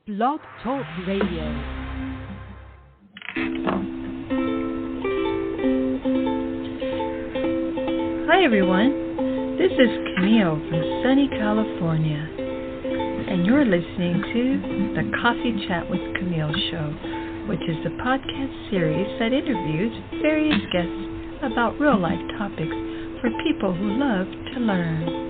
Blog Talk Radio. Hi everyone, this is Camille from sunny California, and you're listening to the Coffee Chat with Camille show, which is a podcast series that interviews various guests about real-life topics for people who love to learn.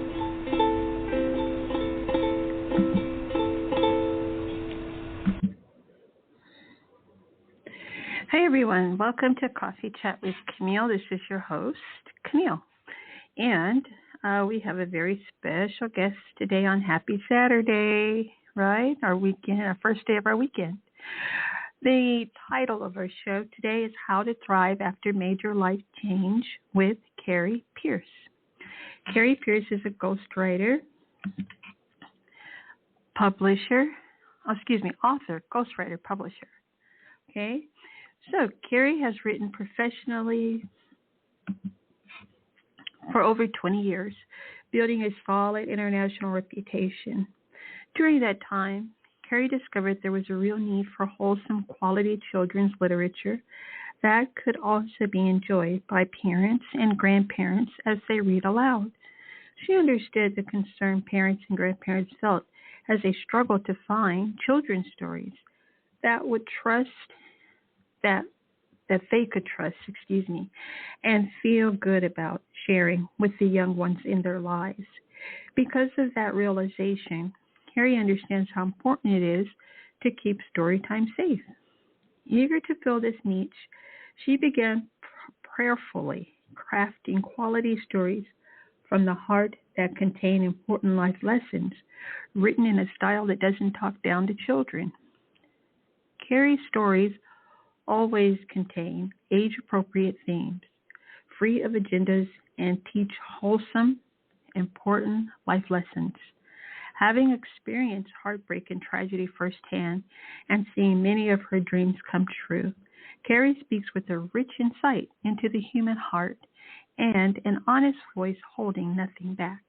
Hi everyone, welcome to Coffee Chat with Camille. This is your host, Camille. And we have a very special guest today on Happy Saturday, right? Our weekend, our first day of our weekend. The title of our show today is How to Thrive After Major Life Change with Carrie Pierce. Carrie Pierce is a ghostwriter, author, ghostwriter, publisher. Okay? So, Carrie has written professionally for over 20 years, building a solid international reputation. During that time, Carrie discovered there was a real need for wholesome, quality children's literature that could also be enjoyed by parents and grandparents as they read aloud. She understood the concern parents and grandparents felt as they struggled to find children's stories that they could trust, and feel good about sharing with the young ones in their lives. Because of that realization, Carrie understands how important it is to keep storytime safe. Eager to fill this niche, she began prayerfully crafting quality stories from the heart that contain important life lessons, written in a style that doesn't talk down to children. Carrie's stories always contain age-appropriate themes, free of agendas, and teach wholesome, important life lessons. Having experienced heartbreak and tragedy firsthand and seeing many of her dreams come true, Carrie speaks with a rich insight into the human heart and an honest voice holding nothing back.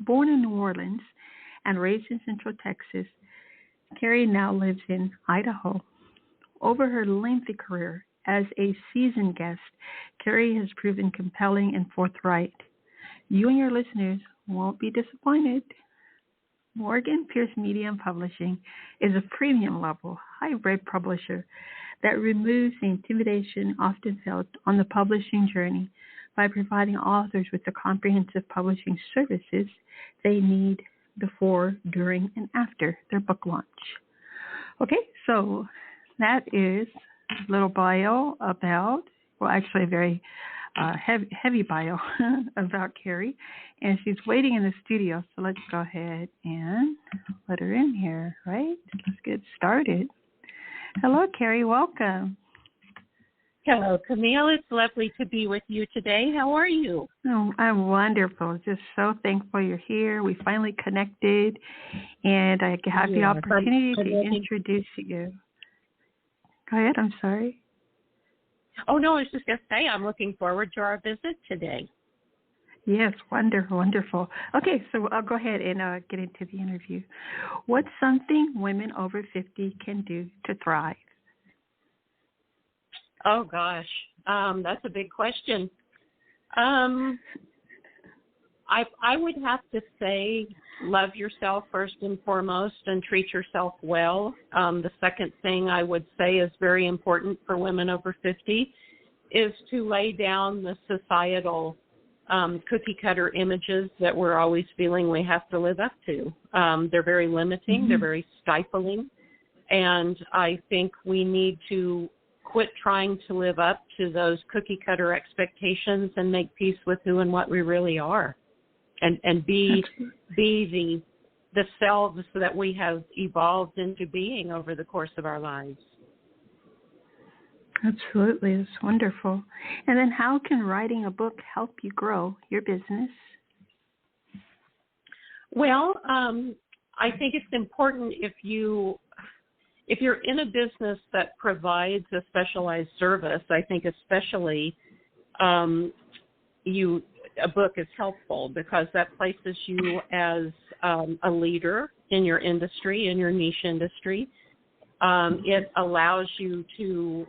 Born in New Orleans and raised in Central Texas, Carrie now lives in Idaho. Over her lengthy career as a seasoned guest, Carrie has proven compelling and forthright. You and your listeners won't be disappointed. Morgan Pierce Media Publishing is a premium-level, hybrid publisher that removes the intimidation often felt on the publishing journey by providing authors with the comprehensive publishing services they need before, during, and after their book launch. Okay, so that is a little bio about, actually a very heavy bio about Carrie. And she's waiting in the studio, so let's go ahead and let her in here, right? Let's get started. Hello, Carrie. Welcome. Hello, Camille. It's lovely to be with you today. How are you? Oh, I'm wonderful. Just so thankful you're here. We finally connected, and I have the opportunity to introduce you. Go ahead, I'm sorry. Oh, no, I was just going to say I'm looking forward to our visit today. Yes, wonderful. Okay, so I'll go ahead and get into the interview. What's something women over 50 can do to thrive? Oh, gosh, that's a big question. I would have to say love yourself first and foremost and treat yourself well. The second thing I would say is very important for women over 50 is to lay down the societal cookie-cutter images that we're always feeling we have to live up to. They're very limiting. Mm-hmm. They're very stifling. And I think we need to quit trying to live up to those cookie-cutter expectations and make peace with who and what we really are. And be the selves that we have evolved into being over the course of our lives. Absolutely. That's wonderful. And then how can writing a book help you grow your business? Well, I think it's important if you're in a business that provides a specialized service, I think especially a book is helpful because that places you as a leader in your industry, in your niche industry. It allows you to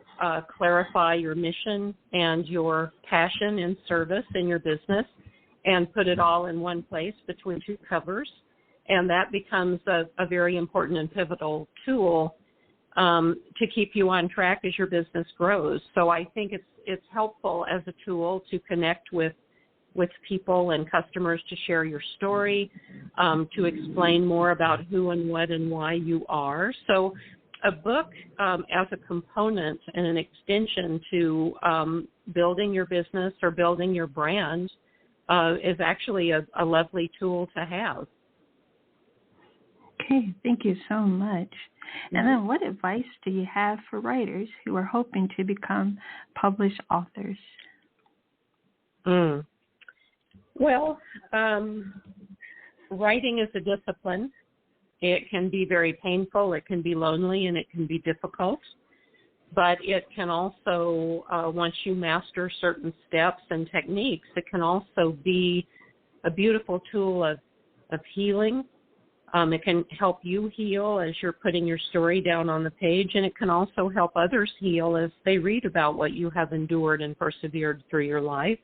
clarify your mission and your passion and service in your business and put it all in one place between two covers. And that becomes a very important and pivotal tool to keep you on track as your business grows. So I think it's helpful as a tool to connect with people and customers, to share your story, to explain more about who and what and why you are. So a book as a component and an extension to building your business or building your brand is actually a lovely tool to have. Okay, thank you so much. And then what advice do you have for writers who are hoping to become published authors? Well, writing is a discipline. It can be very painful, it can be lonely, and it can be difficult. But it can also, once you master certain steps and techniques, it can also be a beautiful tool of healing. It can help you heal as you're putting your story down on the page, and it can also help others heal as they read about what you have endured and persevered through your life.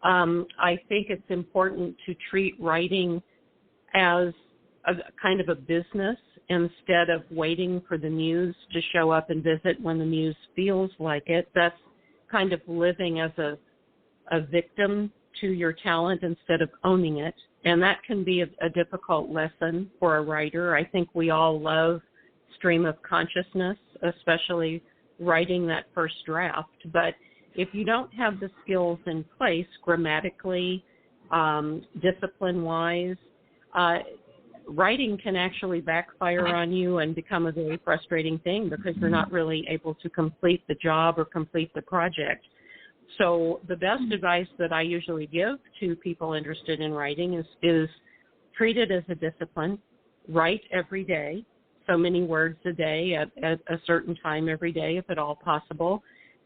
I think it's important to treat writing as a kind of a business instead of waiting for the muse to show up and visit when the muse feels like it. That's kind of living as a victim to your talent instead of owning it. And that can be a difficult lesson for a writer. I think we all love stream of consciousness, especially writing that first draft. But if you don't have the skills in place grammatically, discipline-wise, writing can actually backfire on you and become a very frustrating thing because you're not really able to complete the job or complete the project. So the best advice that I usually give to people interested in writing is treat it as a discipline. Write every day, so many words a day at a certain time every day, if at all possible,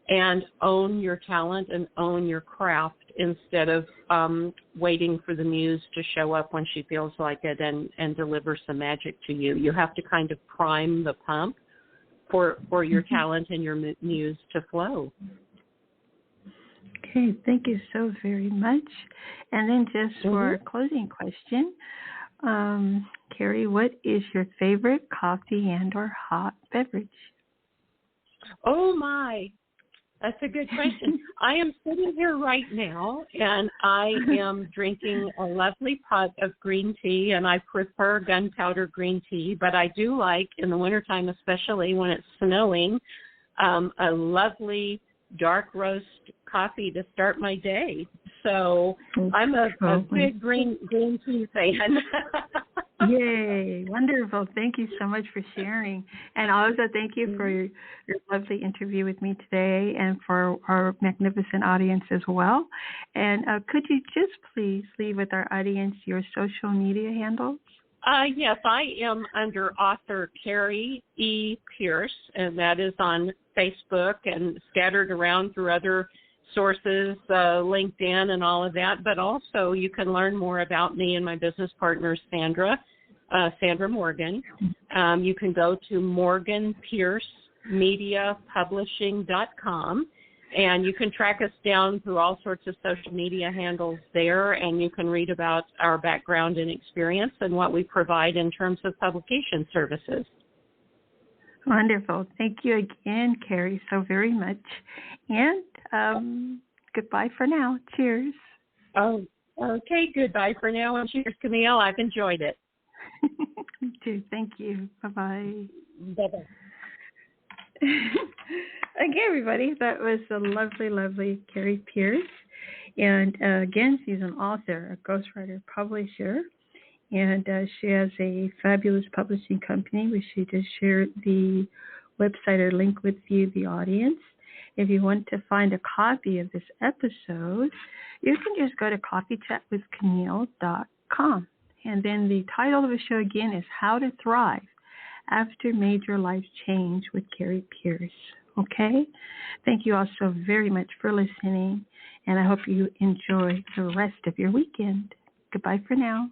and own your talent and own your craft instead of waiting for the muse to show up when she feels like it and deliver some magic to you. You have to kind of prime the pump for your talent and your muse to flow. Okay, thank you so very much. And then just for our closing question, Carrie, what is your favorite coffee and or hot beverage? Oh, my. That's a good question. I am sitting here right now, and I am drinking a lovely pot of green tea, and I prefer gunpowder green tea, but I do like, in the wintertime especially when it's snowing, a lovely dark roast coffee to start my day. So I'm a big green tea fan. Yay, wonderful. Thank you so much for sharing. And also thank you for your lovely interview with me today and for our magnificent audience as well. And could you just please leave with our audience your social media handles? Yes, I am under author Carrie E. Pierce, and that is on Facebook and scattered around through other sources, LinkedIn and all of that. But also you can learn more about me and my business partner, Sandra Morgan. You can go to morganpiercemediapublishing.com, and you can track us down through all sorts of social media handles there, and you can read about our background and experience and what we provide in terms of publication services. Wonderful. Thank you again, Carrie, so very much. And goodbye for now. Cheers. Oh, okay. Goodbye for now, and cheers, Camille. I've enjoyed it. Me too. Thank you. Bye-bye. Bye-bye. Okay, everybody, that was the lovely, lovely Carrie Pierce. And again, she's an author, a ghostwriter, publisher, and she has a fabulous publishing company, which she just shared the website or link with you, the audience. If you want to find a copy of this episode, you can just go to coffeechatwithcamille.com. And then the title of the show again is How to Thrive After Major Life Change with Carrie Pierce. Okay? Thank you all so very much for listening, and I hope you enjoy the rest of your weekend. Goodbye for now.